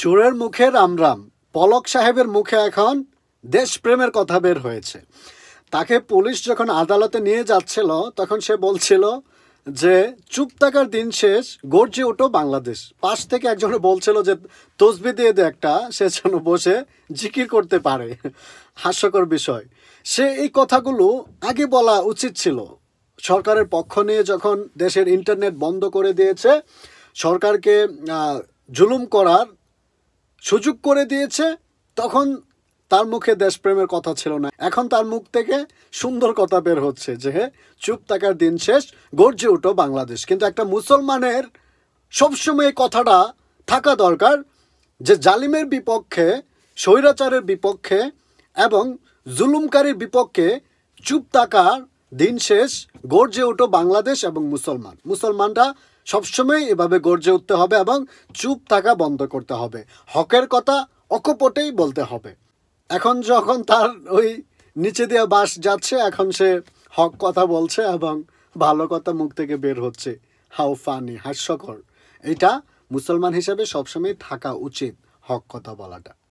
চোরের মুখে রাম রাম, পলক সাহেবের মুখে এখন দেশপ্রেমের কথা বের হয়েছে। তাকে পুলিশ যখন আদালতে নিয়ে যাচ্ছিল তখন সে বলছিল যে চুপ থাকার দিন শেষ, গর্জে ওঠো বাংলাদেশ। পাশ থেকে একজনে বলছিল যে তসবি দিয়ে দে একটা, সে যেন বসে জিকির করতে পারে। হাস্যকর বিষয়, সে এই কথাগুলো আগে বলা উচিত ছিল। সরকারের পক্ষ নিয়ে যখন দেশের ইন্টারনেট বন্ধ করে দিয়েছে, সরকারকে জুলুম করার সুযোগ করে দিয়েছে, তখন তার মুখে দেশপ্রেমের কথা ছিল না। এখন তার মুখ থেকে সুন্দর কথা বের হচ্ছে যে চুপ থাকার দিন শেষ, গর্জে উঠো বাংলাদেশ। কিন্তু একটা মুসলমানের সবসময় এই কথাটা থাকা দরকার যে জালিমের বিপক্ষে, স্বৈরাচারের বিপক্ষে এবং জুলুমকারীর বিপক্ষে চুপ থাকার দিন শেষ, গর্জে উঠো বাংলাদেশ। এবং মুসলমানরা সবসময় এভাবে গর্জে উঠতে হবে এবং চুপ থাকা বন্ধ করতে হবে। হকের কথা অকপটেই বলতে হবে। এখন যখন তার ওই নিচে দিয়ে বাস যাচ্ছে, এখন সে হক কথা বলছে এবং ভালো কথা মুখ থেকে বের হচ্ছে। হাউ ফানি, হাস্যকর। এটা মুসলমান হিসেবে সবসময় থাকা উচিত, হক কথা বলাটা।